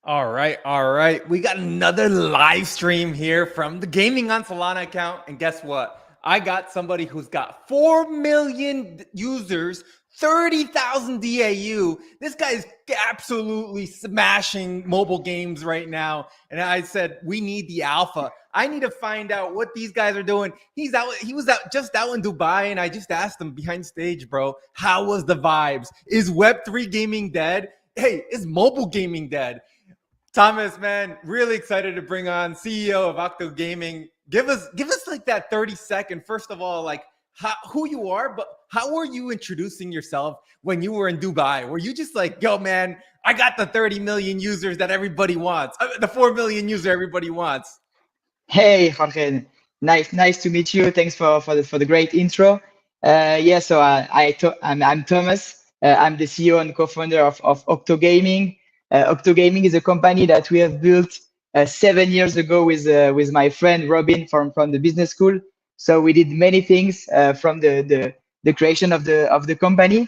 All right, all right. We got another live stream here from the Gaming on Solana account. And guess what? I got somebody who's got 4 million users, 30,000 DAU. This guy is absolutely smashing mobile games right now. And I said, we need the alpha. I need to find out what these guys are doing. He was just out in Dubai, and I just asked him behind stage, bro, how was the vibes? Is Web3 gaming dead? Hey, is mobile gaming dead? Thomas, man, really excited to bring on CEO of Octo Gaming. Give us like that 30-second. First of all, like who you are, but how were you introducing yourself when you were in Dubai? Were you just like, yo, man, I got the 30 million users that everybody wants, the 4 million user everybody wants? Hey, Jorge, nice to meet you. Thanks for the great intro. I'm Thomas. I'm the CEO and co-founder of Octo Gaming. Octo Gaming is a company that we have built 7 years ago with my friend Robin from the business school. So we did many things from the creation of the company.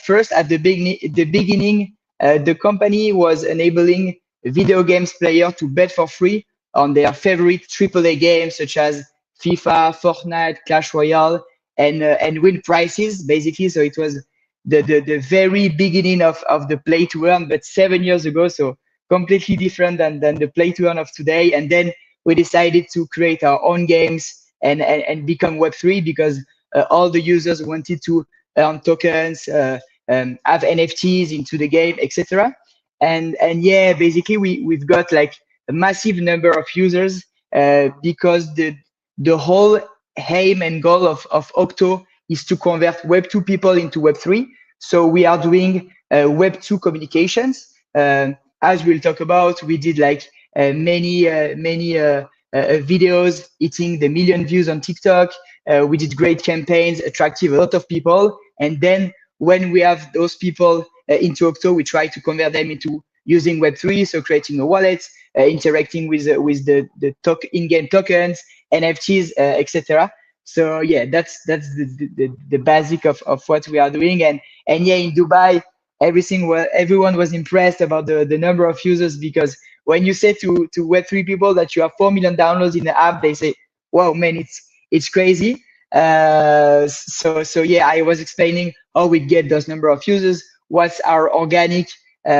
First, at the beginning, the company was enabling video games player to bet for free on their favorite AAA games such as FIFA, Fortnite, Clash Royale, and win prizes basically. So it was the very beginning of the play to earn, but 7 years ago. So completely different than the play to earn of today. And then we decided to create our own games and become Web3 because all the users wanted to earn tokens, have NFTs into the game, etc. And yeah, basically we've got like a massive number of users because the whole aim and goal of Octo is to convert Web2 people into Web3. So we are doing Web2 communications. As we'll talk about, we did like many videos hitting the million views on TikTok. We did great campaigns, attracting a lot of people. And then when we have those people into Octo, we try to convert them into using Web3, so creating a wallet, interacting with the in-game tokens, NFTs, etc. So yeah, that's the basic of what we are doing. And yeah, in Dubai, everyone was impressed about the number of users because when you say to Web3 people that you have 4 million downloads in the app, they say, "Wow, man, it's crazy." So yeah, I was explaining how we get those number of users, what's our organic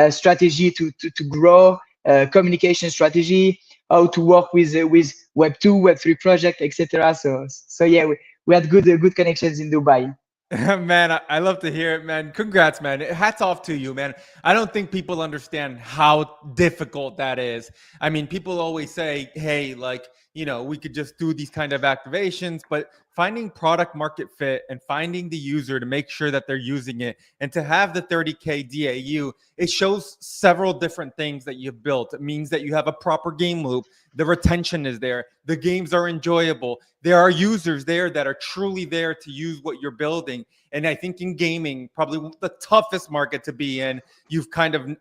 strategy to grow, communication strategy, how to work with Web2, Web3 project, etc. So yeah, we had good connections in Dubai. Man, I love to hear it, man. Congrats, man. Hats off to you, man. I don't think people understand how difficult that is. I mean, people always say, hey, like, we could just do these kind of activations, but finding product market fit and finding the user to make sure that they're using it and to have the 30K DAU, it shows several different things that you've built. It means that you have a proper game loop. The retention is there. The games are enjoyable. There are users there that are truly there to use what you're building. And I think in gaming, probably the toughest market to be in, you've kind of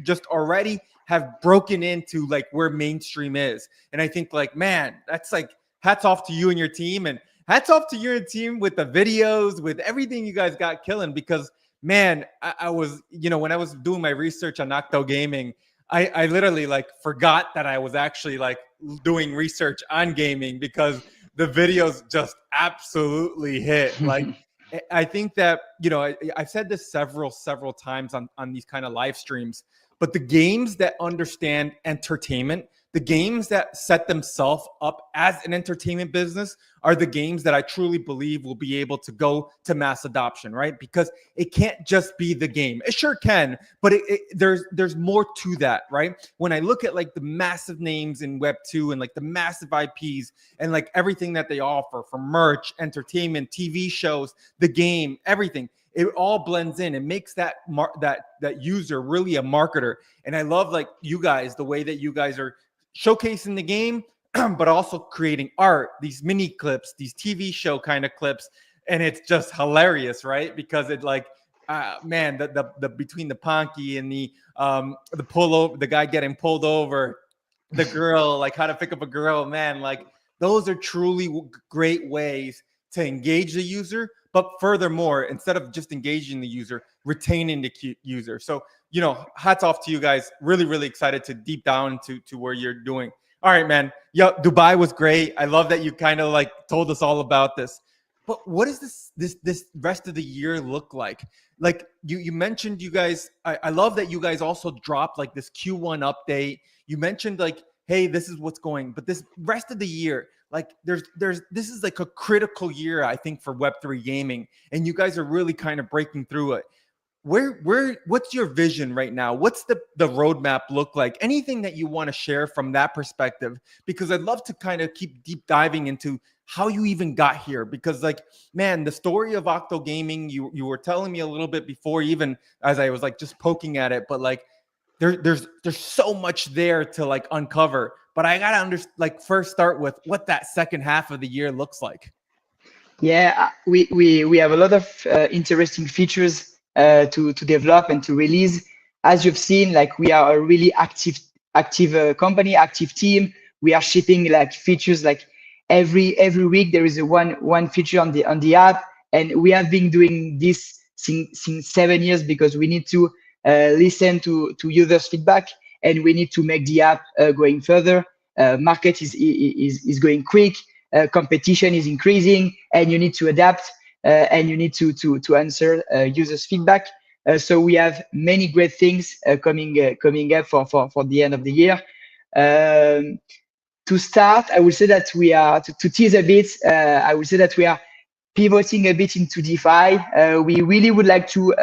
just already have broken into like where mainstream is. And I think like, man, that's like hats off to you and your team, and hats off to your team with the videos, with everything you guys got killing. Because man, I was, when I was doing my research on Octo Gaming, I literally like forgot that I was actually like doing research on gaming because the videos just absolutely hit. Like, I think that, I've said this several times on these kind of live streams, but the games that understand entertainment, the games that set themselves up as an entertainment business are the games that I truly believe will be able to go to mass adoption, right? Because it can't just be the game. It sure can, but there's more to that, right? When I look at like the massive names in Web2 and like the massive IPs and like everything that they offer from merch, entertainment, TV shows, the game, everything, it all blends in and makes that user really a marketer. And I love like you guys, the way that you guys are showcasing the game, but also creating art, these mini clips, these TV show kind of clips. And it's just hilarious, right? Because it like, man, the between the Ponky and the pullover, the guy getting pulled over, the girl, like how to pick up a girl, man, like those are truly great ways to engage the user, but furthermore, instead of just engaging the user, retaining the user. So, hats off to you guys. Really, really excited to deep down to where you're doing. All right, man. Yo, Dubai was great. I love that you kind of like told us all about this. But what does this rest of the year look like? Like you mentioned, you guys. I love that you guys also dropped like this Q1 update. You mentioned like, hey, this is what's going. But this rest of the year, like there's this is like a critical year, I think, for Web3 gaming, and you guys are really kind of breaking through it. What's your vision right now? What's the roadmap look like? Anything that you want to share from that perspective? Because I'd love to kind of keep deep diving into how you even got here. Because like, man, the story of Octo Gaming, you were telling me a little bit before, even as I was like just poking at it, but like there's so much there to like uncover. But I gotta first start with what that second half of the year looks like. Yeah, we have a lot of interesting features to develop and to release. As you've seen, like we are a really active company, active team. We are shipping like features like every week. There is a one feature on the app, and we have been doing this since 7 years because we need to listen to users' feedback, and we need to make the app going further. Market is going quick. Competition is increasing, and you need to adapt, and you need to answer users' feedback. So we have many great things coming up for the end of the year. To start, I would say that we are to tease a bit. I would say that we are pivoting a bit into DeFi. We really would like to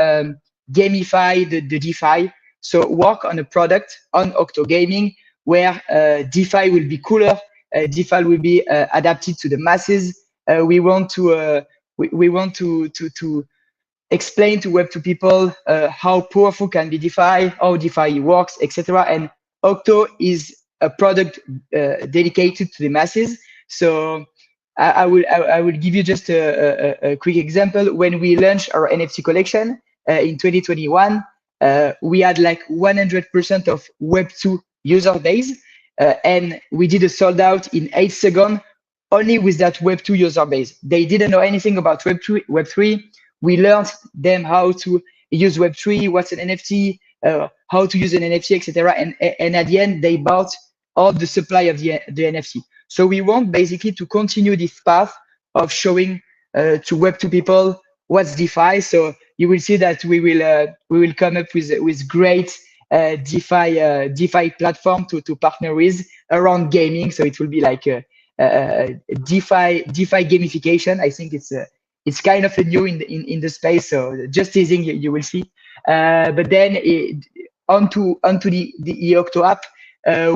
gamify the DeFi. So work on a product on Octo Gaming where DeFi will be cooler. DeFi will be adapted to the masses. We want to explain to Web2 people how powerful can be DeFi, how DeFi works, etc. And Octo is a product dedicated to the masses. So I will give you just a quick example. When we launched our NFT collection in 2021, we had like 100% of Web2 user base. And we did a sold out in 8 seconds only with that Web2 user base. They didn't know anything about Web3. We learned them how to use Web3, what's an NFT, how to use an NFT, etc. And at the end, they bought all the supply of the NFT. So we want basically to continue this path of showing to Web2 people what's DeFi. So you will see that we will come up with great DeFi platform to partner with around gaming. So it will be like a DeFi gamification. I think it's kind of a new in the space. So just teasing, you will see. But then onto the Octo app,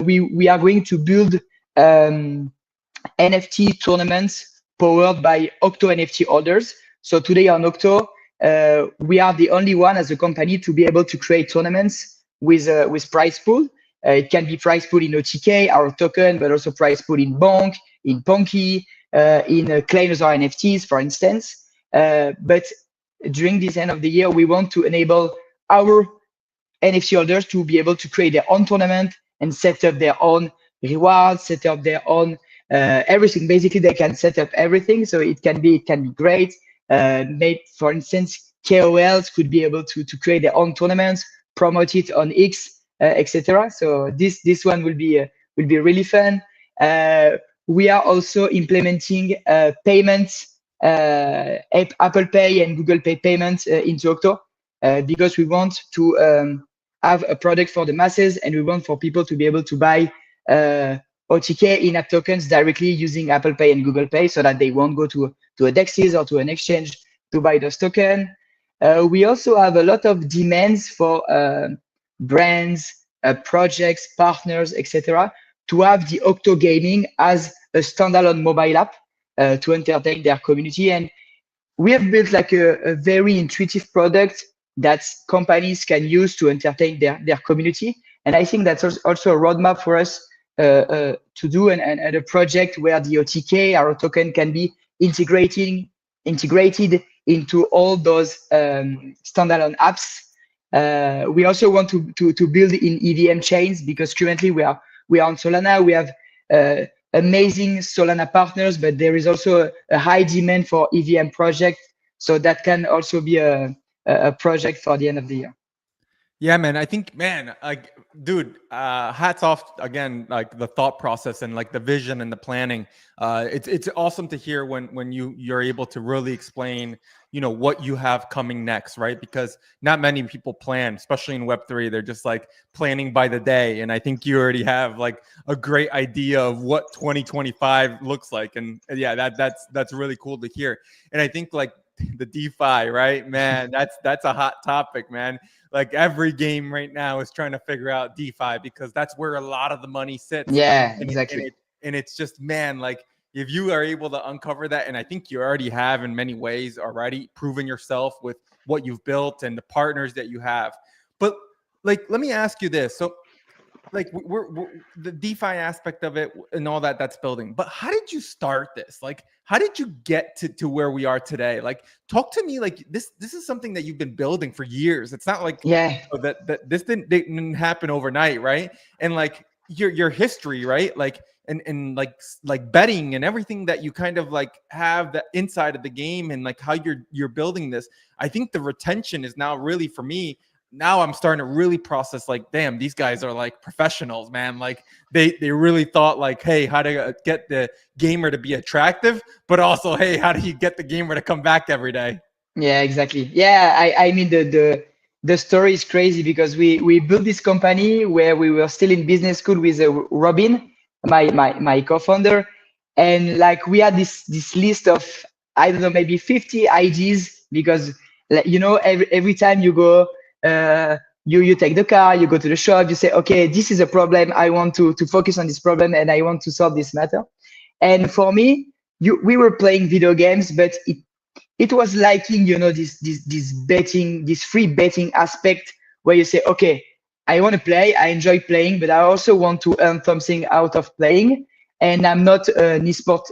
we are going to build NFT tournaments powered by Octo NFT holders. So today on Octo, we are the only one as a company to be able to create tournaments with prize pool. It can be prize pool in OTK, our token, but also prize pool in Bonk, in Ponky, in claims or NFTs, for instance. But during this end of the year, we want to enable our NFT holders to be able to create their own tournament and set up their own rewards, set up their own everything. Basically, they can set up everything. So it can be great. Maybe, for instance, KOLs could be able to create their own tournaments, promote it on X, etc. So this one will be really fun. We are also implementing payments, Apple Pay and Google Pay payments into Octo because we want to have a product for the masses, and we want for people to be able to buy OTK in-app tokens directly using Apple Pay and Google Pay, so that they won't go to a DEXs or to an exchange to buy those tokens. We also have a lot of demands for brands, projects, partners, etc., to have the Octo Gaming as a standalone mobile app to entertain their community. And we have built like a very intuitive product that companies can use to entertain their community. And I think that's also a roadmap for us to do, and a project where the OTK, our token, can be integrated into all those standalone apps. We also want to build in EVM chains, because currently we are on Solana. We have amazing Solana partners, but there is also a high demand for EVM project. So that can also be a project for the end of the year. Yeah, man. I think, man, like, dude, hats off again, like the thought process and like the vision and the planning. It's awesome to hear when you're able to really explain, what you have coming next, right? Because not many people plan, especially in Web3. They're just like planning by the day, and I think you already have like a great idea of what 2025 looks like, and yeah, that's really cool to hear. And I think like the DeFi, right, man? That's a hot topic, man. Like every game right now is trying to figure out DeFi because that's where a lot of the money sits. Yeah, And exactly. it's just, man, like if you are able to uncover that, and I think you already have in many ways already proven yourself with what you've built and the partners that you have. But like, let me ask you this. So like we're the DeFi aspect of it and all that's building. But how did you start this? Like, how did you get to where we are today? Like, talk to me. Like this is something that you've been building for years. It's not like Yeah. that this didn't happen overnight, right? And like your history, right? Like and like betting and everything that you kind of like have the inside of the game and like how you're building this. I think the retention is now really for me now I'm starting to really process like, damn, these guys are like professionals, man. Like they really thought like, hey, how to get the gamer to be attractive, but also, hey, how do you get the gamer to come back every day? Yeah, exactly. Yeah, I mean the story is crazy because we built this company where we were still in business school with Robin, my co-founder, and like we had this list of, I don't know, maybe 50 ideas because like, every time you go, you take the car, you go to the shop, you say, okay, this is a problem, I want to focus on this problem and I want to solve this matter. And for me, we were playing video games, but it was liking, this betting, this free betting aspect where you say, okay, I want to play, I enjoy playing, but I also want to earn something out of playing. And I'm not an esport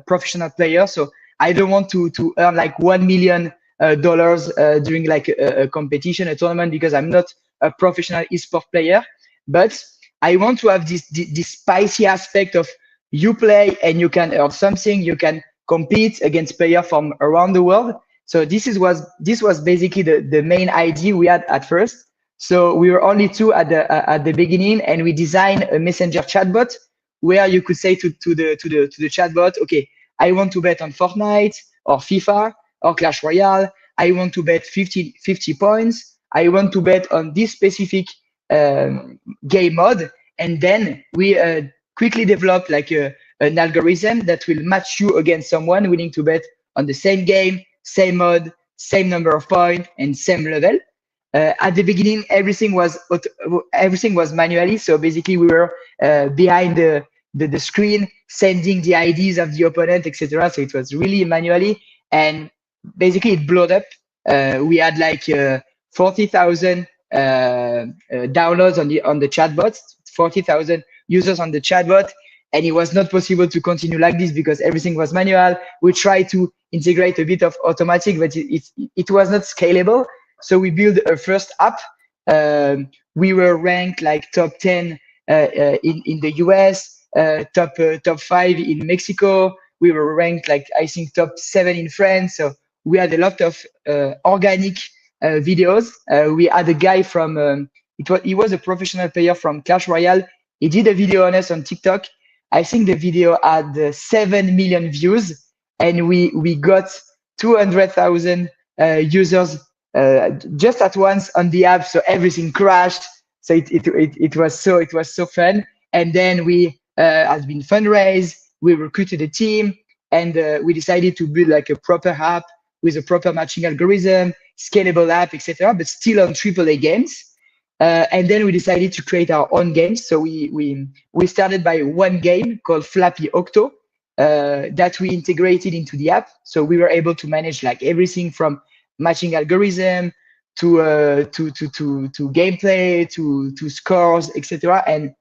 professional player, so I don't want to earn like $1 million during like a competition, a tournament, because I'm not a professional esport player. But I want to have this spicy aspect of you play and you can earn something, you can compete against players from around the world. So this was basically the main idea we had at first. So we were only two at the beginning, and we designed a messenger chatbot where you could say to the chatbot, okay, I want to bet on Fortnite or FIFA or Clash Royale. I want to bet 50 points. I want to bet on this specific game mode, and then we quickly developed like an algorithm that will match you against someone willing to bet on the same game, same mode, same number of points, and same level. At the beginning, everything was manually. So basically, we were behind the screen, sending the IDs of the opponent, etc. So it was really manually, and basically it blew up. We had like 40,000 downloads on the chatbot, 40,000 users on the chatbot, and it was not possible to continue like this because everything was manual. We tried to integrate a bit of automatic, but it was not scalable. So we built a first app. We were ranked like top 10 in the US, top 5 in Mexico. We were ranked like, I think, top 7 in France. So we had a lot of organic videos. We had a guy from he was a professional player from Clash Royale. He did a video on us on TikTok. I think the video had 7 million views, and we got 200,000 users just at once on the app. So everything crashed. So it was so fun. And then we had been fundraised. We recruited a team, and we decided to build like a proper app with a proper matching algorithm, scalable app, etc. But still on AAA games. And then we decided to create our own games. So we started by one game called Flappy Octo that we integrated into the app. So we were able to manage like everything from matching algorithm to gameplay to scores, etc. And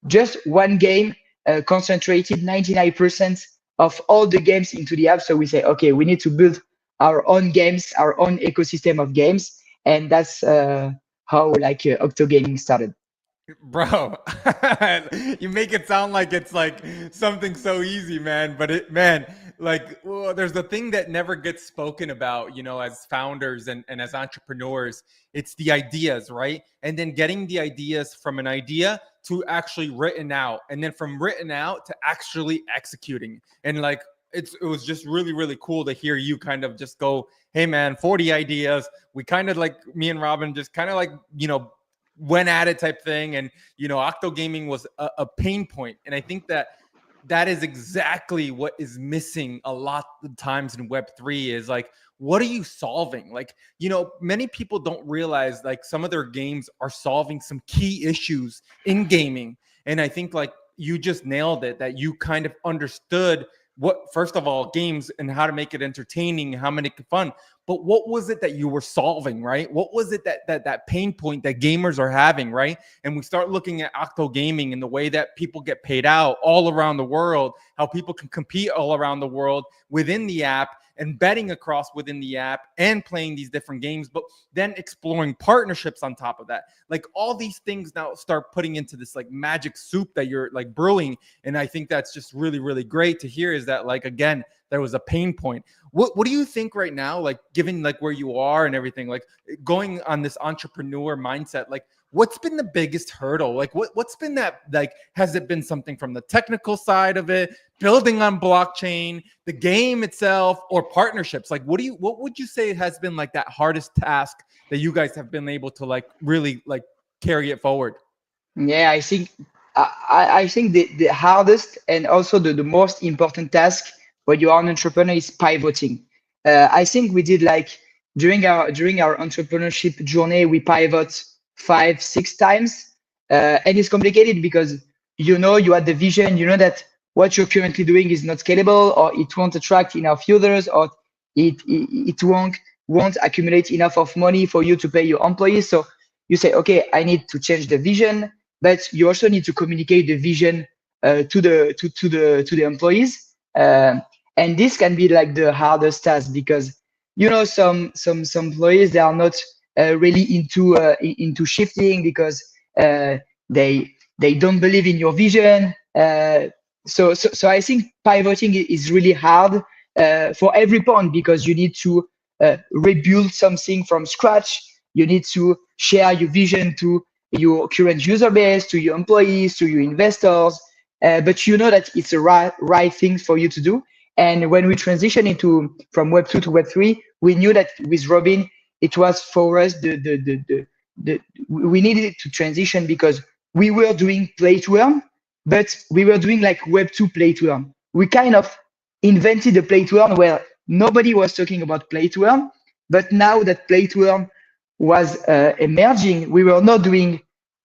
just one game concentrated 99% of all the games into the app. So we say, okay, we need to build our own games, our own ecosystem of games, and that's how like Octo Gaming started. Bro, you make it sound like it's like something so easy, man. But man, like, well, there's the thing that never gets spoken about, as founders and as entrepreneurs. It's the ideas, right? And then getting the ideas from an idea to actually written out, and then from written out to actually executing. And like, it was just really, really cool to hear you kind of just go, hey, man, 40 ideas. We kind of like, me and Robin just kind of like, went at it type thing. And Octo Gaming was a pain point, and I think that is exactly what is missing a lot of times in Web3 is like, what are you solving? Like, many people don't realize like some of their games are solving some key issues in gaming. And I think like you just nailed it, that you kind of understood what, first of all, games and how to make it entertaining, how to make it fun. But what was it that you were solving, right? What was it that pain point that gamers are having, right? And we start looking at Octo Gaming and the way that people get paid out all around the world, how people can compete all around the world within the app and betting across within the app and playing these different games, but then exploring partnerships on top of that. Like all these things now start putting into this like magic soup that you're like brewing. And I think that's just really, really great to hear, is that like, again, there was a pain point. What do you think right now, like given like where you are and everything, like going on this entrepreneur mindset, like what's been the biggest hurdle? Like what's been that, like, has it been something from the technical side of it, building on blockchain, the game itself, or partnerships? Like what would you say has been like that hardest task that you guys have been able to like really like carry it forward? Yeah, I think the hardest and also the most important task when you are an entrepreneur is pivoting. I think we did like during our entrepreneurship journey, we pivot 5, 6 times, and it's complicated because you had the vision, you know that what you're currently doing is not scalable, or it won't attract enough users, or it won't accumulate enough of money for you to pay your employees. So you say, okay, I need to change the vision, but you also need to communicate the vision to the employees. And this can be like the hardest task because some employees, they are not really into shifting because they don't believe in your vision. So I think pivoting is really hard for every point because you need to rebuild something from scratch. You need to share your vision to your current user base, to your employees, to your investors. But you know that it's the right thing for you to do. And when we transition into from Web 2 to Web 3, we knew that with Robin, it was for us the we needed to transition because we were doing play to earn, but we were doing like Web 2 play to earn. We kind of invented the play to earn where nobody was talking about play to earn. But now that play to earn was emerging, we were not doing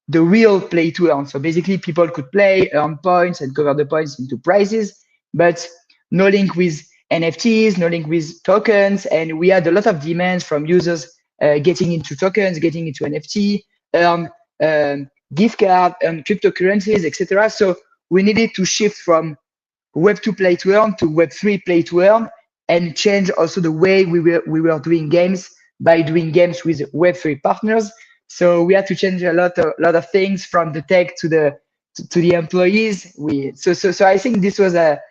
the real play to earn. So basically, people could play, earn points, and convert the points into prizes, but no link with NFTs, no link with tokens. And we had a lot of demands from users getting into tokens, getting into NFT, gift card, cryptocurrencies, etc. So we needed to shift from Web 2 play to earn to Web 3 play to earn, and change also the way we were doing games by doing games with Web 3 partners. So we had to change a lot of things from the tech to the employees. So I think this was a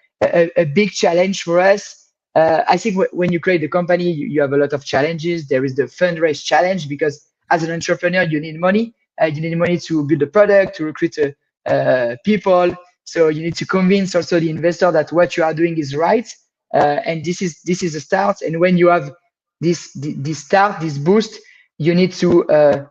big challenge for us. I think when you create the company, you have a lot of challenges. There is the fundraise challenge because as an entrepreneur, you need money. You need money to build a product, to recruit people. So you need to convince also the investor that what you are doing is right. And this is a start. And when you have this start, this boost, you need to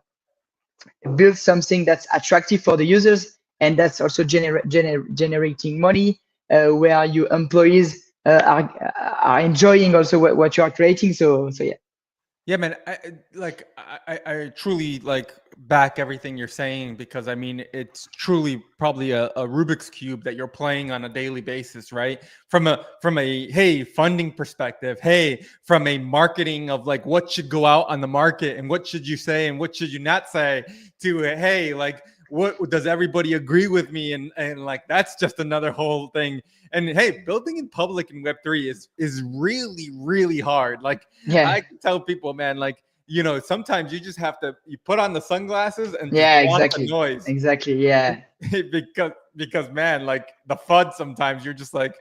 build something that's attractive for the users, and that's also generating money, where your employees are enjoying also what you are creating. So yeah. Yeah, man. I truly like back everything you're saying, because I mean it's truly probably a Rubik's cube that you're playing on a daily basis, right? From a hey funding perspective, hey from a marketing of like what should go out on the market and what should you say and what should you not say, to hey like what does everybody agree with me, and like that's just another whole thing. And hey, building in public in Web3 is really, really hard. Like Yeah. I tell people, man, like sometimes you just have to you put on the sunglasses and just Yeah, want the exactly. noise. Exactly. Yeah. because man, like the FUD sometimes you're just like,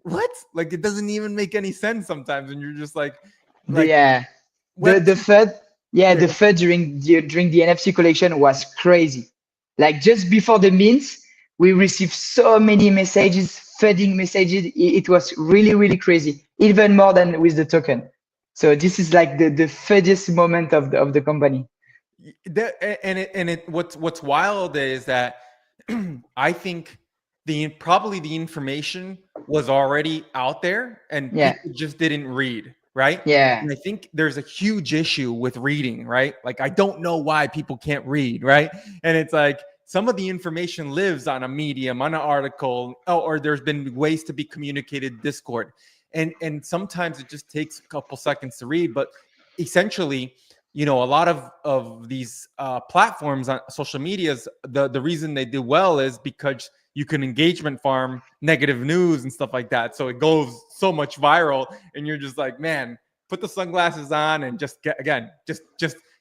what? Like it doesn't even make any sense sometimes, and you're just like Yeah. The web the two. FUD, yeah, Yeah, the FUD during the NFC collection was crazy. Like just before the mints, we received so many messages, FUDing messages. It was really, really crazy, even more than with the token. So this is like the FUDiest moment of the company. what's wild is that I think probably the information was already out there and Yeah. people just didn't read, right? Yeah. And I think there's a huge issue with reading, right? Like I don't know why people can't read, right? And it's like some of the information lives on a medium, on an article, or there's been ways to be communicated Discord. And sometimes it just takes a couple seconds to read, but essentially a lot of these platforms on social medias, the reason they do well is because you can engagement farm negative news and stuff like that, so it goes so much viral, and you're just like, man, put the sunglasses on and just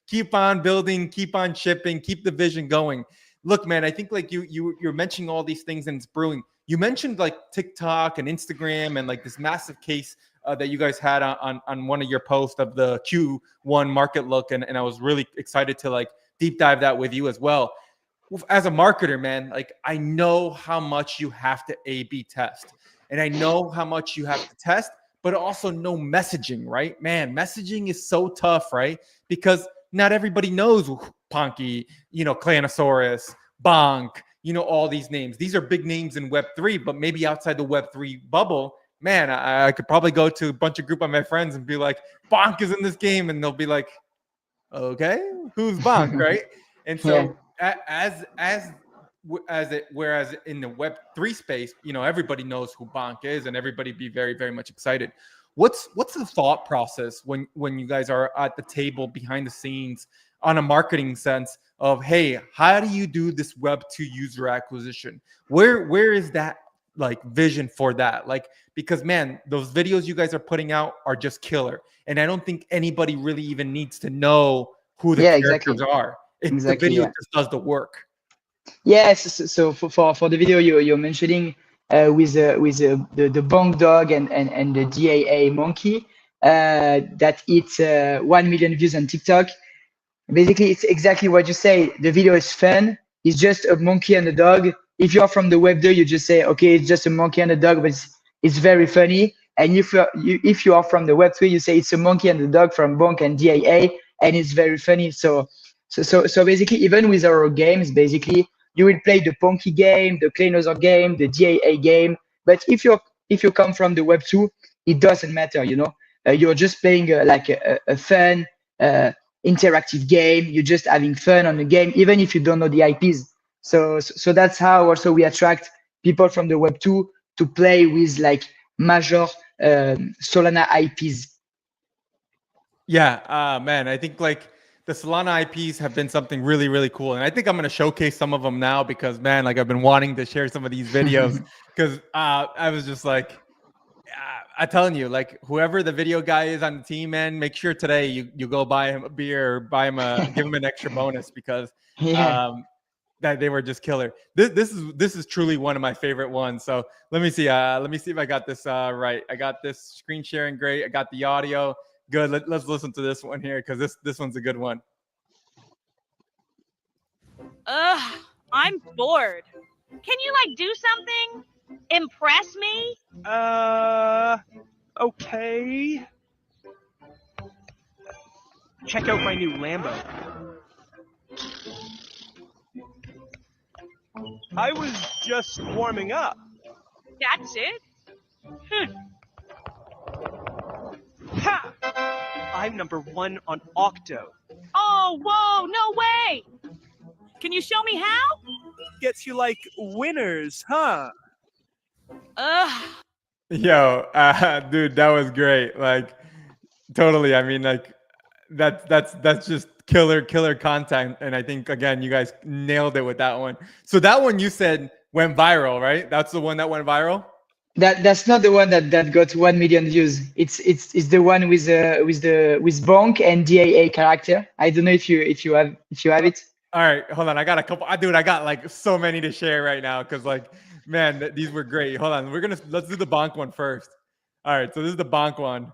keep on building, keep on shipping, keep the vision going. Look, man, I think like you're mentioning all these things and it's brewing. You mentioned like TikTok and Instagram and like this massive case that you guys had on one of your posts of the Q1 market look, and I was really excited to like deep dive that with you as well. As a marketer, man, like I know how much you have to A/B test, and I know how much you have to test, but also know messaging, right? Man, messaging is so tough, right? Because not everybody knows Ponky, Clanosaurus, Bonk, all these names. These are big names in Web3, but maybe outside the Web3 bubble, man, I could probably go to a bunch of group of my friends and be like, Bonk is in this game. And they'll be like, okay, who's Bonk, right? And Yeah. so whereas in the Web3 space, everybody knows who Bonk is and everybody be very, very much excited. What's the thought process when you guys are at the table behind the scenes on a marketing sense of, hey, how do you do this Web2 user acquisition? Where is that like vision for that? Like, because man, those videos you guys are putting out are just killer. And I don't think anybody really even needs to know who the Yeah, characters exactly. are. The Exactly. video Yeah. just does the work. Yes. So for the video you're mentioning, with the bonk dog and the DAA monkey, that it's 1 million views on TikTok. Basically, it's exactly what you say. The video is fun. It's just a monkey and a dog. If you're from the web, you just say, okay, it's just a monkey and a dog, but it's very funny. And if you are from the Web3, you say it's a monkey and a dog from Bonk and DAA, and it's very funny. So basically, even with our games, basically you will play the Ponky game, the Claynoser game, the DAA game. But if you come from the Web2, it doesn't matter. You're just playing like a fun, uh, interactive game. You're just having fun on the game, even if you don't know the IPs. So that's how also we attract people from the Web2 to play with like major Solana IPs. Yeah, man, I think like the Solana IPs have been something really, really cool, and I think I'm gonna showcase some of them now because man, like I've been wanting to share some of these videos because I was just like, I'm telling you, like whoever the video guy is on the team, man, make sure today you go buy him a beer or give him an extra bonus because Yeah. um, that they were just killer. This is truly one of my favorite ones. So let me see. Let me see if I got this right. I got this screen sharing great. I got the audio good. Let's listen to this one here because this one's a good one. Ugh, I'm bored. Can you do something? Impress me? Okay. Check out my new Lambo. I was just warming up. That's it? Ha! I'm #1 on Octo. Oh, whoa, no way! Can you show me how? Gets you like winners, huh? Ugh. Yo, dude, that was great. Like, totally. I mean, like, that's just killer content. And I think again, you guys nailed it with that one. So that one you said went viral, right? That's the one that went viral. That's not the one that got 1 million views. It's the one with Bonk and DAA character. I don't know if you have it. All right, hold on. I got a couple. Dude, I got like so many to share right now because, like, man, these were great. Hold on, let's do the bonk one first. All right, so this is the bonk one.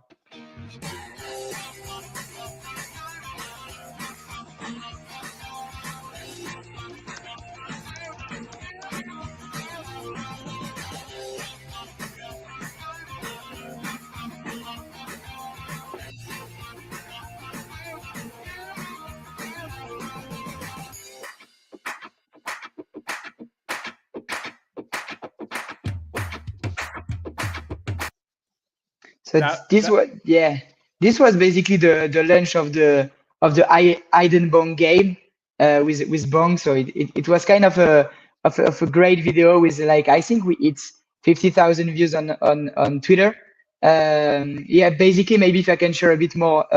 So this was basically the launch of the Hidden Bong game with Bong. So it was kind of a great video with, like, I think it's 50,000 views on Twitter. Yeah, basically, maybe if I can share a bit more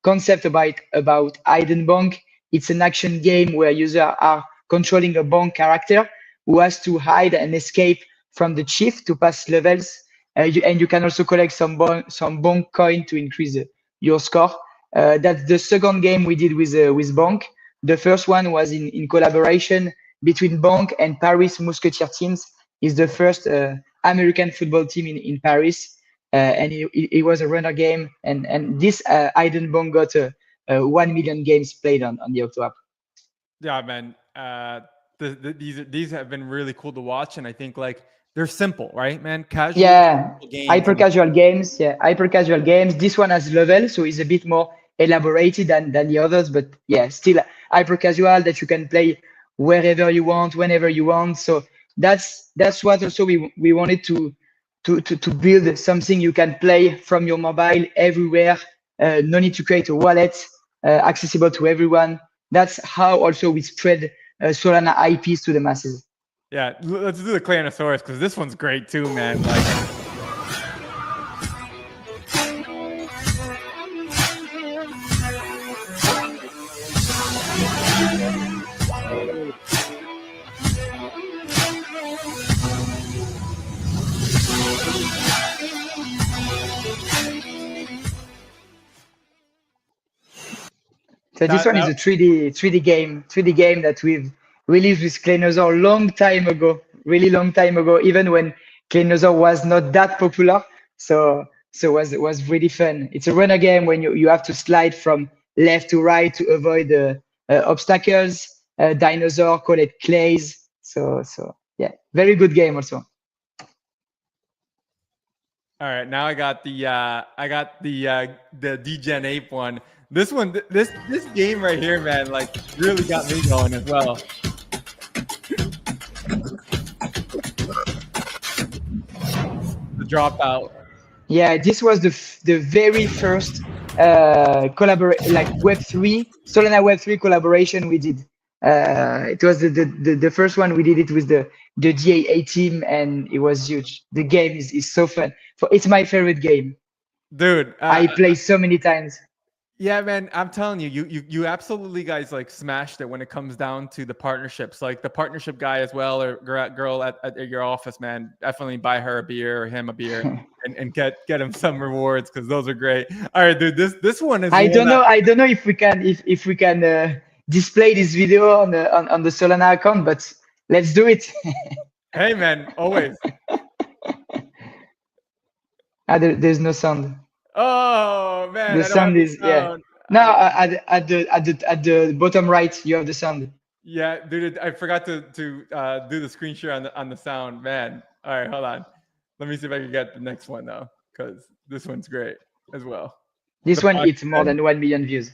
concept about Hidden Bong. It's an action game where users are controlling a Bong character who has to hide and escape from the chief to pass levels. And you can also collect some Bonk coin to increase your score. That's the second game we did with Bonk. The first one was in collaboration between Bonk and Paris Musketeer teams. It's the first American football team in Paris, and it was a runner game. And this Hidden Bonk got 1 million games played on the Octo app. Yeah, man. These have been really cool to watch, and I think, like, they're simple, right, man? Casual. Yeah, games. hyper casual games. Yeah, hyper casual games. This one has level, so it's a bit more elaborated than the others, but yeah, still hyper casual that you can play wherever you want, whenever you want. So that's what also we wanted to build something you can play from your mobile everywhere. No need to create a wallet, accessible to everyone. That's how also we spread Solana IPs to the masses. Yeah, let's do the Clanosaurus because this one's great too, man. Like, So this one is a 3D game that we've released with Clanosaur really long time ago, even when Clanosaur was not that popular. So it was really fun. It's a runner game when you have to slide from left to right to avoid obstacles, dinosaur, collect clays. So yeah, very good game also. all right, now I got the Degen Ape one. This one, this game right here, man, like, really got me going as well. The dropout. Yeah, this was the very first like Web3 Solana Web3 collaboration we did. It was the first one we did it with the DAA team, and it was huge. The game is so fun. It's my favorite game, dude. I play so many times. Yeah, man, I'm telling you, you absolutely guys, like, smashed it when it comes down to the partnerships. Like, the partnership guy as well, or girl at your office, man, definitely buy her a beer or him a beer and get him some rewards because those are great. All right, dude, this one is. I don't know if we can display this video on the Solana account, but let's do it. Hey, man, always. There's no sound. Oh man, the sound is yeah. Now at the bottom right you have the sound. Yeah, dude, I forgot to do the screen share on the sound, man. All right, hold on. Let me see if I can get the next one though, because this one's great as well. This one it's more than 1 million views.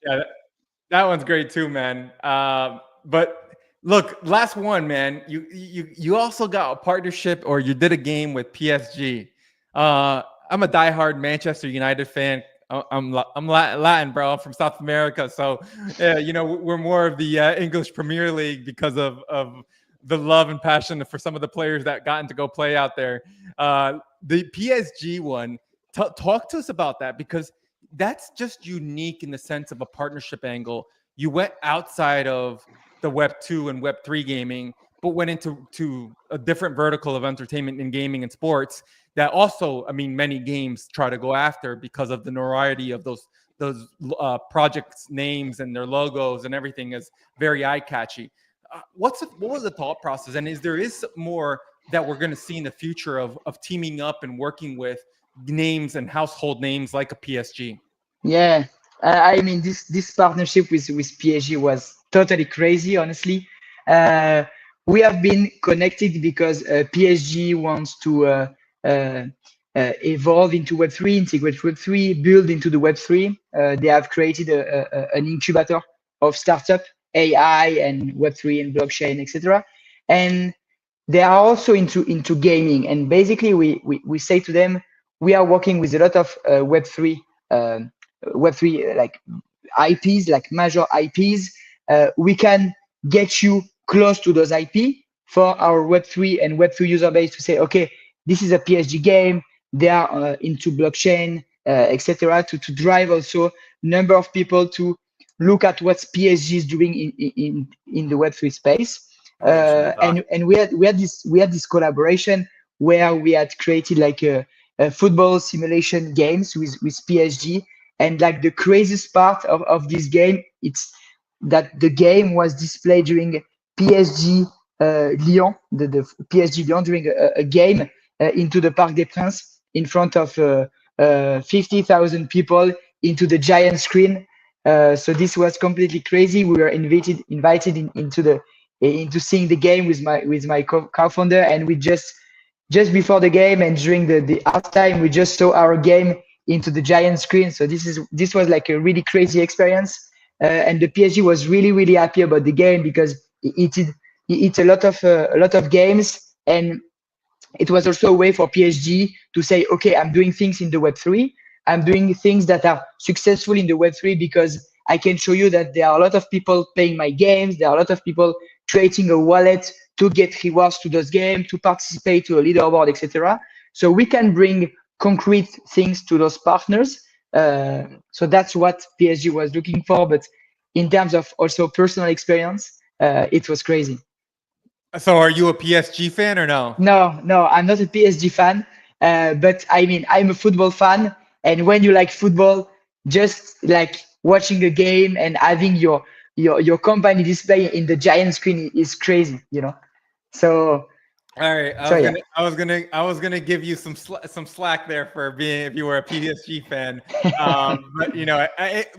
Yeah, that one's great too, man. But look, last one, man. You also got a partnership, or you did a game with PSG. I'm a diehard Manchester United fan. I'm Latin, bro. I'm from South America, so we're more of the English Premier League because of the love and passion for some of the players that gotten to go play out there. The PSG one, talk to us about that, because that's just unique in the sense of a partnership angle. You went outside of the Web 2 and Web 3 gaming, but went into a different vertical of entertainment and gaming and sports that also, I mean, many games try to go after because of the notoriety of those projects' names and their logos and everything is very eye-catchy. What was the thought process? And is more that we're going to see in the future of teaming up and working with names and household names like a PSG? Yeah, I mean this partnership with PSG was totally crazy. Honestly, we have been connected because PSG wants to evolve into Web3, integrate Web3, build into the Web3. They have created an incubator of startup AI and Web3 and blockchain, etc. And they are also into gaming. And basically, we say to them, we are working with a lot of Web3 like IPs, like major IPs. We can get you close to those IP for our Web3 and Web3 user base to say, okay, this is a PSG game. They are into blockchain, etc. To drive also number of people to look at what PSG is doing in the Web3 space. And we had this collaboration where we had created like a football simulation games with PSG. And like the craziest part of this game, it's that the game was displayed during PSG Lyon, the PSG Lyon during a game into the Parc des Princes in front of 50,000 people into the giant screen. So this was completely crazy. We were invited into seeing the game with my co-founder, and we just before the game and during the halftime, we just saw our game into the giant screen. So this was like a really crazy experience, and the PSG was really happy about the game because it a lot of games, and it was also a way for PSG to say, okay, I'm doing things in the Web3. I'm doing things that are successful in the Web3 because I can show you that there are a lot of people playing my games. There are a lot of people creating a wallet to get rewards to those games, to participate to a leaderboard, etc. So we can bring concrete things to those partners. So that's what PSG was looking for. But in terms of also personal experience, it was crazy. So are you a PSG fan or no? No, I'm not a PSG fan. But I mean, I'm a football fan. And when you like football, just like watching a game and having your company display in the giant screen is crazy, So all right, I was gonna give you some slack there for being, if you were a PSG fan. But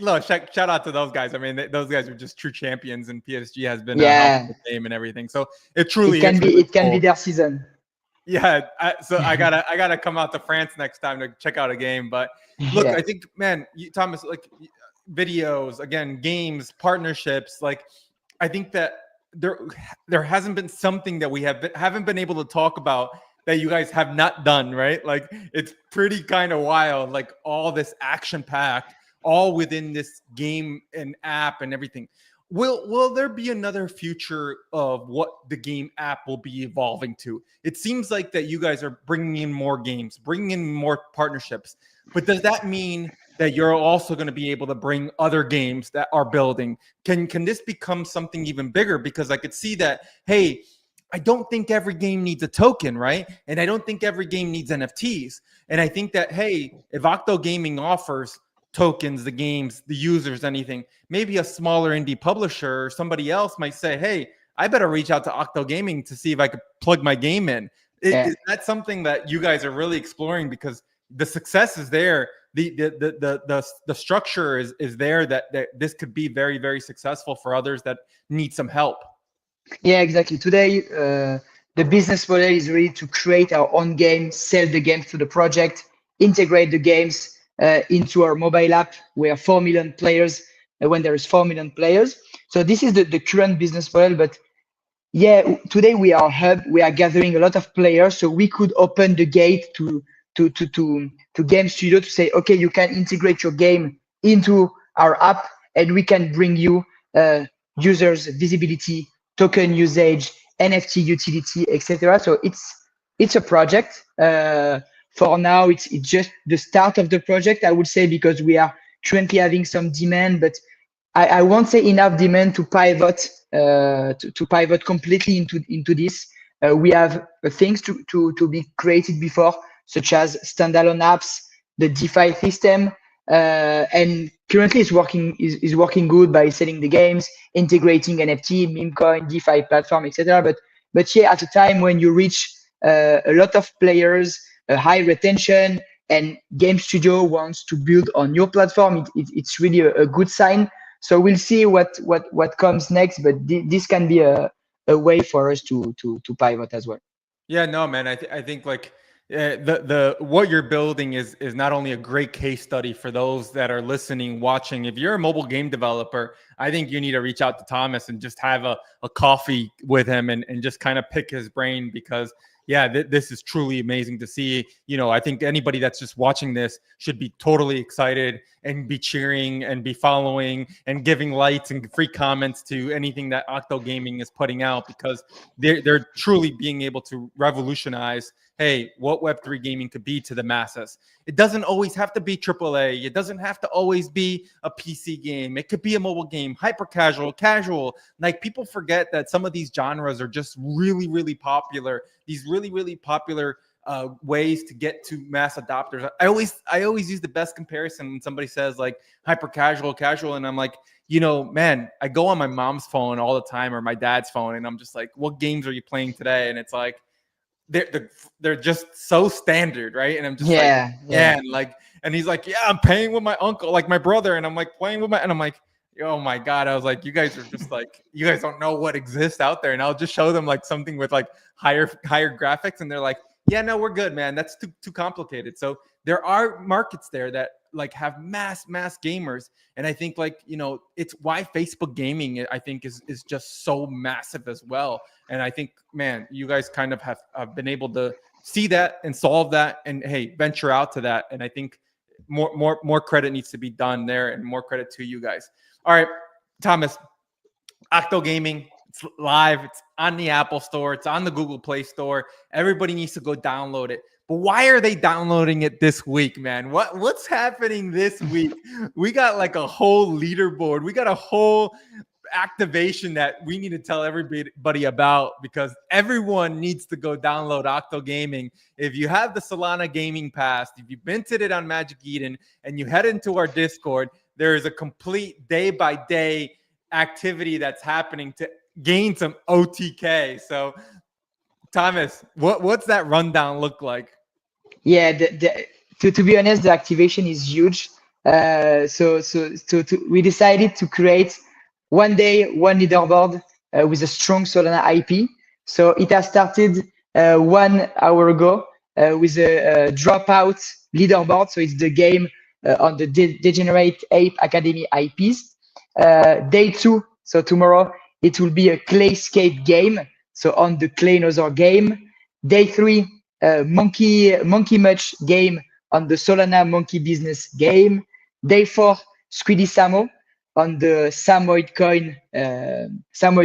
look, shout out to those guys. I mean, those guys are just true champions, and PSG has been a game and everything. So it truly can be their season. Yeah, so I gotta come out to France next time to check out a game. But look, I think, man, Thomas, like videos, again, games, partnerships, like I think that there hasn't been something that we haven't been able to talk about that you guys have not done, right? Like it's pretty kind of wild, like all this action packed, all within this game and app and everything. Will there be another future of what the game app will be evolving to? It seems like that you guys are bringing in more games, bringing in more partnerships. But does that mean that you're also going to be able to bring other games that are building? Can this become something even bigger? Because I could see that, hey, I don't think every game needs a token, right? And I don't think every game needs NFTs. And I think that, hey, if Octo Gaming offers tokens, the games, the users, anything, maybe a smaller indie publisher or somebody else might say, hey, I better reach out to Octo Gaming to see if I could plug my game in. Is that something that you guys are really exploring? Because the success is there. The structure is there that this could be very, very successful for others that need some help. Yeah, exactly. Today, the business model is really to create our own game, sell the games to the project, integrate the games into our mobile app. We are 4 million players when there is 4 million players. So this is the current business model. But yeah, today we are a hub. We are gathering a lot of players, so we could open the gate to to game studio to say, okay, you can integrate your game into our app, and we can bring you users visibility, token usage, NFT utility, etc. So it's a project. For now, it's just the start of the project, I would say, because we are currently having some demand, but I won't say enough demand to pivot to pivot completely into this. We have things to be created before, such as standalone apps, the DeFi system, and currently it's working is working good by selling the games, integrating NFT, meme coin, DeFi platform, etc. But yeah, at a time when you reach a lot of players, a high retention, and game studio wants to build on your platform, it's really a good sign. So we'll see what comes next, but this can be a way for us to pivot as well. Yeah, no, man. I think like the what you're building is not only a great case study for those that are listening, watching. If you're a mobile game developer, I think you need to reach out to Thomas and just have a coffee with him and just kind of pick his brain, because yeah, this is truly amazing to see. You know, I think anybody that's just watching this should be totally excited and be cheering and be following and giving likes and free comments to anything that Octo Gaming is putting out, because they're truly being able to revolutionize, hey, what Web3 gaming could be to the masses. It doesn't always have to be AAA. It doesn't have to always be a PC game. It could be a mobile game, hyper casual. Like, people forget that some of these genres are just really, really popular. These really, really popular ways to get to mass adopters. I always use the best comparison when somebody says like hyper casual, and I'm like, you know, man, I go on my mom's phone all the time or my dad's phone, and I'm just like, what games are you playing today? And it's like, they're just so standard, right? And I'm just and he's like, yeah, I'm playing with my uncle, like my brother, and I'm like playing with and I'm like, oh my God, I was like, you guys are just like, you guys don't know what exists out there. And I'll just show them like something with like higher graphics, and they're like, yeah, no, we're good, man. That's too complicated. So there are markets there that like have mass gamers. And I think, like, you know, it's why Facebook gaming, I think, is just so massive as well. And I think, man, you guys kind of have been able to see that and solve that, and hey, venture out to that. And I think more credit needs to be done there, and more credit to you guys. All right, Thomas, Octo Gaming, it's live. It's on the Apple Store. It's on the Google Play Store. Everybody needs to go download it. But why are they downloading it this week, man? What's happening this week? We got like a whole leaderboard. We got a whole activation that we need to tell everybody about, because everyone needs to go download Octo Gaming. If you have the Solana Gaming Pass, if you've minted it on Magic Eden, and you head into our Discord, there is a complete day-by-day activity that's happening to gain some OTK. So, Thomas, what's that rundown look like? Yeah, to be honest, the activation is huge. So we decided to create one day, one leaderboard with a strong Solana IP. So it has started 1 hour ago with a dropout leaderboard. So it's the game on the Degenerate Ape Academy IPs. Day 2, so tomorrow, it will be a Clayscape game, so on the Claynosaur game. Day 3, Monkey Much game on the Solana Monkey Business game. Day 4, Squiddy Samo on the Samoid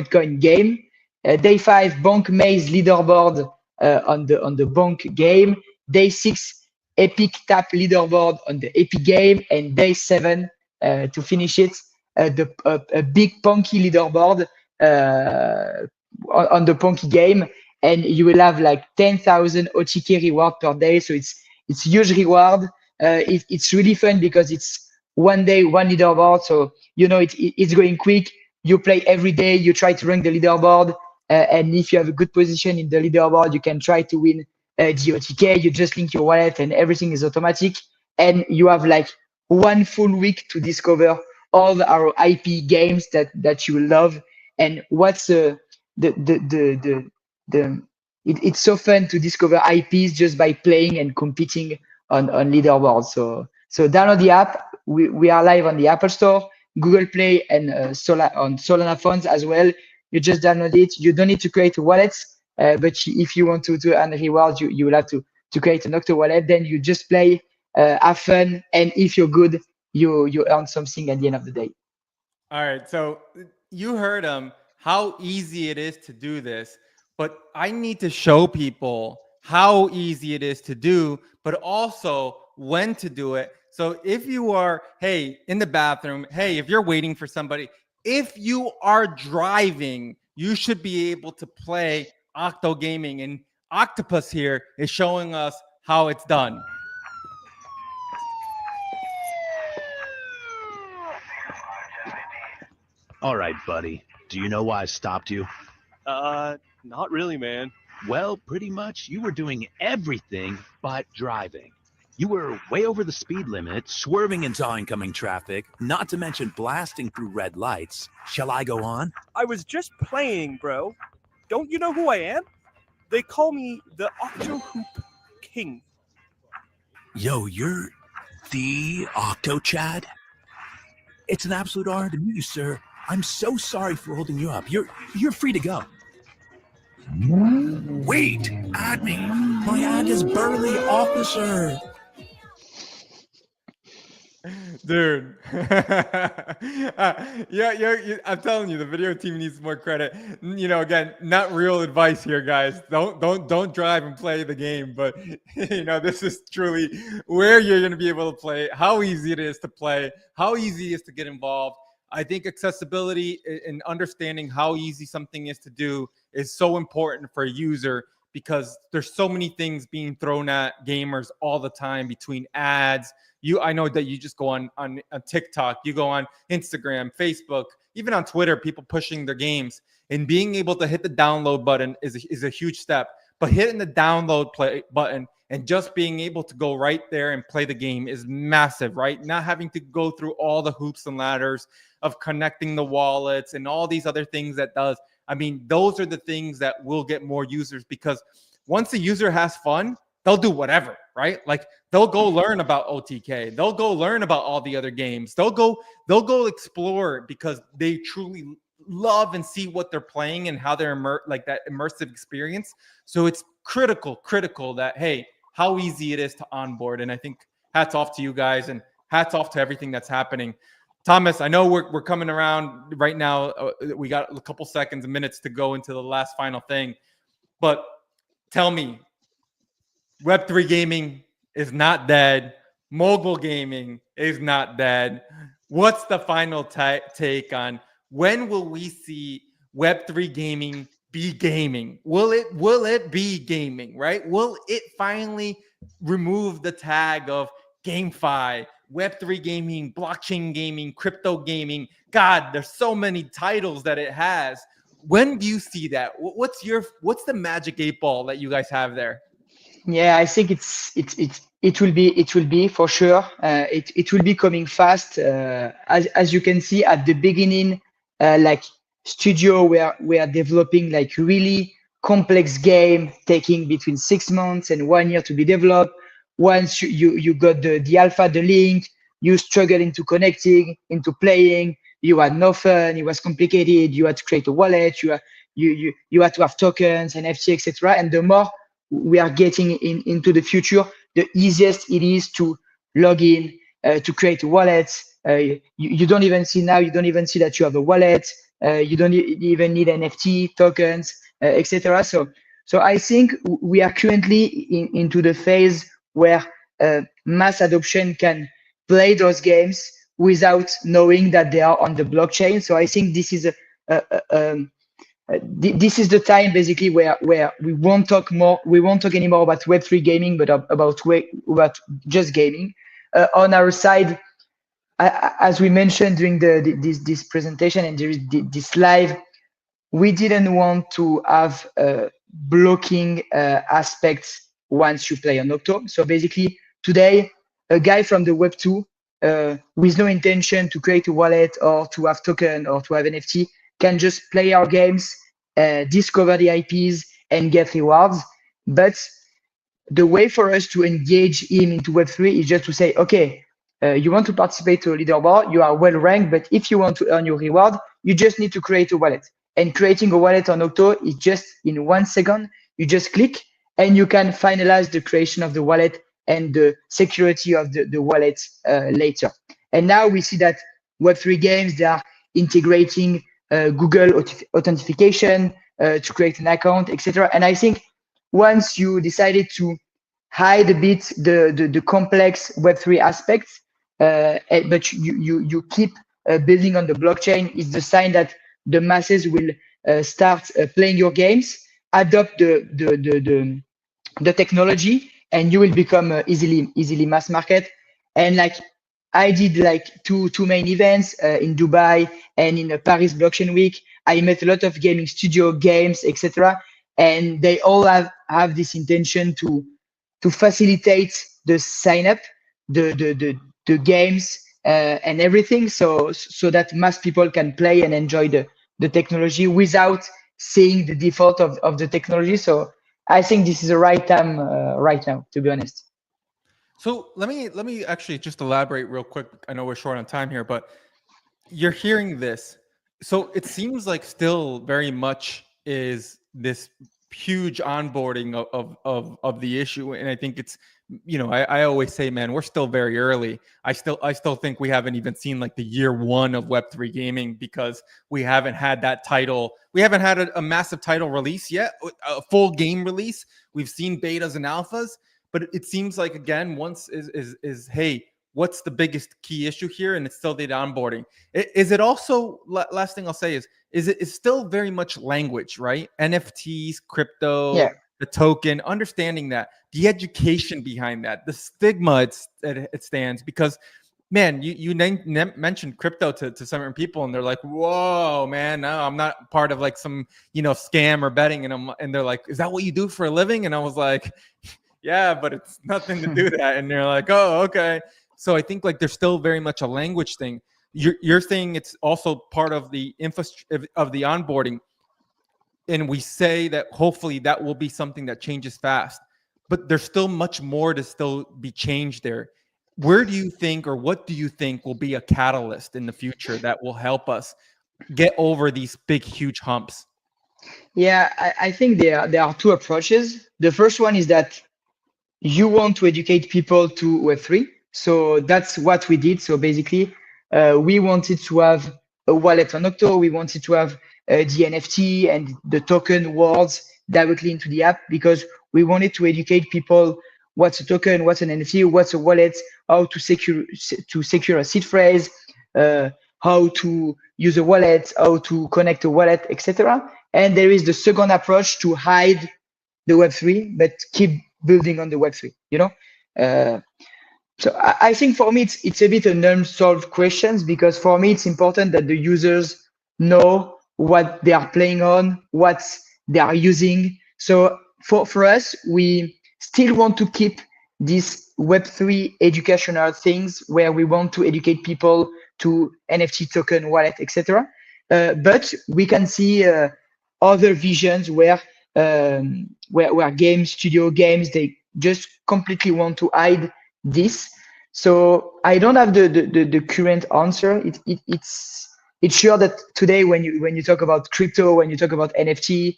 Coin game. Day 5, Bonk Maze leaderboard on the Bonk game. Day 6, Epic Tap leaderboard on the Epic game. And day 7, to finish it, a big Ponky leaderboard on the Ponky game, and you will have like 10,000 OTK reward per day. So it's huge reward. It's really fun because it's one day, one leaderboard. So, you know, it's going quick. You play every day. You try to rank the leaderboard. And if you have a good position in the leaderboard, you can try to win the OTK. You just link your wallet and everything is automatic. And you have like 1 full week to discover all our IP games that you love. And what's it's so fun to discover IPs just by playing and competing on leaderboards. So download the app. We are live on the Apple Store, Google Play, and on Solana phones as well. You just download it. You don't need to create a wallet, but if you want to earn rewards, you will have to to create an Octo wallet. Then you just play, have fun, and if you're good, you earn something at the end of the day. All right. So you heard how easy it is to do this, but I need to show people how easy it is to do, but also when to do it. So if you are, hey, in the bathroom, hey, if you're waiting for somebody, if you are driving, you should be able to play Octo Gaming. And Octopus here is showing us how it's done. All right, buddy. Do you know why I stopped you? Not really, man. Well, pretty much you were doing everything but driving. You were way over the speed limit, swerving into oncoming traffic, not to mention blasting through red lights. Shall I go on? I was just playing, bro. Don't you know who I am? They call me the Octo Hoop King. Yo, you're the Octo Chad? It's an absolute honor to meet you, sir. I'm so sorry for holding you up. You're free to go. Wait, add me. My ad is burly officer. Dude. Yeah, I'm telling you, the video team needs more credit. You know, again, not real advice here, guys. Don't drive and play the game, but you know, this is truly where you're going to be able to play, how easy it is to play, how easy it is to get involved. I think accessibility and understanding how easy something is to do is so important for a user, because there's so many things being thrown at gamers all the time between ads. I know that you just go on TikTok, you go on Instagram, Facebook, even on Twitter, people pushing their games, and being able to hit the download button is a huge step. But hitting the download play button and just being able to go right there and play the game is massive, right? Not having to go through all the hoops and ladders of connecting the wallets and all these other things that does. I mean, those are the things that will get more users, because once the user has fun, they'll do whatever, right? Like they'll go learn about OTK. They'll go learn about all the other games. They'll go explore, because they truly love and see what they're playing and how they're like that immersive experience. So it's critical that, hey, how easy it is to onboard. And I think hats off to you guys, and hats off to everything that's happening. Thomas, I know we're coming around right now. We got a couple seconds, minutes to go into the last final thing. But tell me, Web3 gaming is not dead. Mobile gaming is not dead. What's the final take on when will we see Web3 gaming be gaming? Will it be gaming, right? Will it finally remove the tag of GameFi, Web3 gaming, blockchain gaming, crypto gaming? God, there's so many titles that it has. When do you see that? What's the magic 8 ball that you guys have there? Yeah, I think it will be for sure. It will be coming fast. As you can see at the beginning, like studio we are developing like really complex game, taking between 6 months and 1 year to be developed. Once you got the alpha, the link, you struggle into connecting, into playing. You had no fun. It was complicated. You had to create a wallet. You had to have tokens, NFT, etc. And the more we are getting into the future, the easiest it is to log in, to create a wallet. You don't even see now. You don't even see that you have a wallet. You don't even need NFT tokens, etc. So I think we are currently into the phase where mass adoption can play those games without knowing that they are on the blockchain. So I think this is this is the time basically where we won't talk anymore about Web3 gaming, but about just gaming. On our side, as we mentioned during this presentation and this live, we didn't want to have blocking aspects once you play on Octo. So basically today, a guy from the Web2 with no intention to create a wallet or to have token or to have NFT can just play our games, discover the IPs and get rewards. But the way for us to engage him into Web3 is just to say, okay, you want to participate to a leaderboard, you are well ranked, but if you want to earn your reward, you just need to create a wallet. And creating a wallet on Octo is just in 1 second. You just click and you can finalize the creation of the wallet and the security of the wallet later. And now we see that Web3 games, they are integrating Google authentication to create an account, etc. And I think once you decided to hide a bit the complex Web3 aspects, but you keep building on the blockchain, is the sign that the masses will start playing your games, adopt the technology, and you will become easily mass market. And like I did like two main events in Dubai and in Paris Blockchain Week. I met a lot of gaming studio, games, etc. And they all have this intention to facilitate the sign up, the games and everything, so that mass people can play and enjoy the technology without seeing the default of the technology. So I think this is the right time right now, to be honest. So let me actually just elaborate real quick. I know we're short on time here, but you're hearing this. So it seems like still very much is this huge onboarding of the issue. And I think it's, I always say, man, we're still very early. I still think we haven't even seen like the year one of Web3 gaming, because we haven't had that title. We haven't had a massive title release yet, a full game release. We've seen betas and alphas. But it seems like, again, once is hey, what's the biggest key issue here? And it's still the onboarding. Is it also, last thing I'll say is still very much language, right? NFTs, crypto, the token, understanding that, the education behind that, the stigma it stands, because, man, you mentioned crypto to certain people, and they're like, whoa, man, no, I'm not part of like some, scam or betting. And they're like, is that what you do for a living? And I was like, yeah, but it's nothing to do that. And they're like, oh, okay. So I think like there's still very much a language thing. You're saying it's also part of the infrastructure of the onboarding. And we say that hopefully that will be something that changes fast, but there's still much more to still be changed there. Where do you think, or what do you think will be a catalyst in the future that will help us get over these big, huge humps? Yeah, I think there are two approaches. The first one is that you want to educate people to Web3. So that's what we did. So basically, we wanted to have a wallet on Octo. We wanted to have the NFT and the token worlds directly into the app, because we wanted to educate people what's a token, what's an NFT, what's a wallet, how to secure a seed phrase, how to use a wallet, how to connect a wallet, etc. And there is the second approach to hide the Web3, but keep building on the Web3, so I think for me it's a bit an unsolved questions, because for me it's important that the users know what they are playing on, what they are using. So for us, we still want to keep these Web3 educational things where we want to educate people to NFT token, wallet, etc. But we can see other visions where game studio games, they just completely want to hide this. So I don't have the current answer. It's sure that today when you talk about crypto, when you talk about NFT,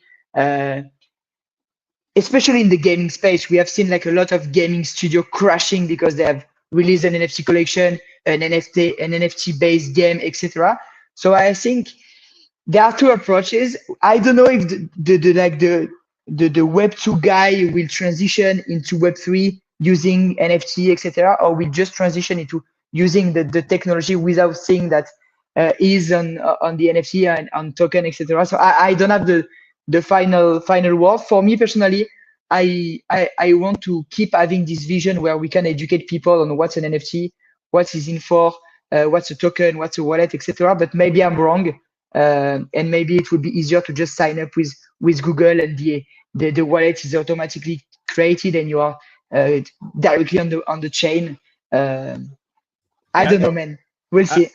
especially in the gaming space, we have seen like a lot of gaming studio crashing because they have released an NFT collection, an NFT based game, etc. So I think there are two approaches. I don't know if the Web 2 guy will transition into Web 3 using NFT, etc., or we just transition into using the technology without seeing that is on the NFT and on token, etc. So I don't have the final word. For me personally, I want to keep having this vision where we can educate people on what's an NFT, what is in for, what's a token, what's a wallet, etc. But maybe I'm wrong, and maybe it would be easier to just sign up with Google, and the wallet is automatically created and you are directly on the chain. I don't know, man. We'll see.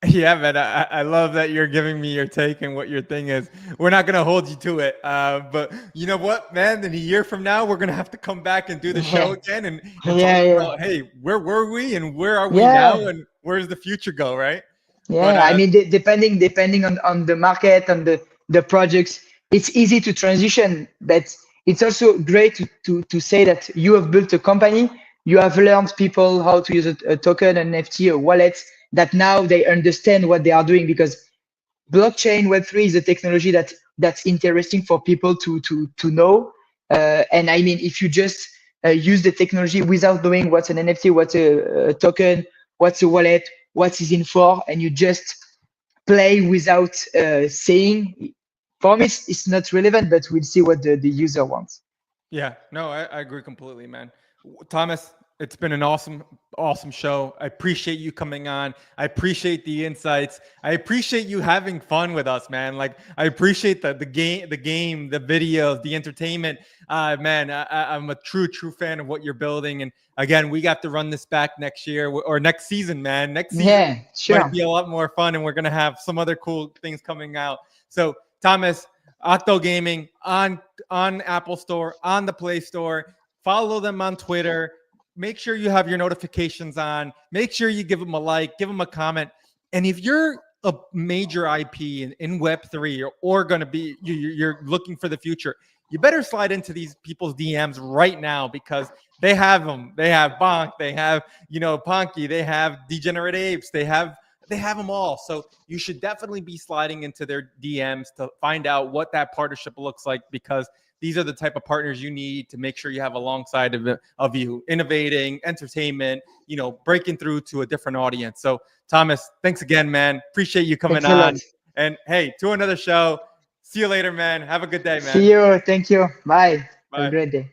Yeah, man. I love that you're giving me your take and what your thing is. We're not gonna hold you to it, but you know what, man? In a year from now, we're gonna have to come back and do the show again and talk about, hey, where were we and where are we now, and where does the future go, right? Yeah, but, I mean, depending on the market and the projects, it's easy to transition, but it's also great to say that you have built a company, you have learned people how to use a token, an NFT, a wallet, that now they understand what they are doing, because blockchain Web3 is a technology that's interesting for people to know. And I mean, if you just use the technology without knowing what's an NFT, what's a token, what's a wallet, what is in for, and you just play without saying, for me, it's not relevant, but we'll see what the user wants. Yeah, no, I agree completely, man. Thomas, it's been an awesome show. I appreciate you coming on. I appreciate the insights. I appreciate you having fun with us, man. Like, I appreciate the game, the videos, the entertainment. Man, I'm a true fan of what you're building. And again, we got to run this back next year or next season, man. Next season Yeah, sure. might be a lot more fun, and we're gonna have some other cool things coming out. So, Thomas, Octo Gaming on Apple Store, on the Play Store. Follow them on Twitter. Make sure you have your notifications on. Make sure you give them a like, give them a comment. And if you're a major IP in Web3 or going to be, you're looking for the future, you better slide into these people's DMs right now, because they have them. They have Bonk, they have, Ponky, they have Degenerate Apes, they have them all. So you should definitely be sliding into their DMs to find out what that partnership looks like, because these are the type of partners you need to make sure you have alongside of you, innovating, entertainment, breaking through to a different audience. So, Thomas, thanks again, man. Appreciate you coming Thanks a lot. on. And hey, to another show. See you later, man. Have a good day, man. See you. Thank you. Bye. Have Bye. a great day.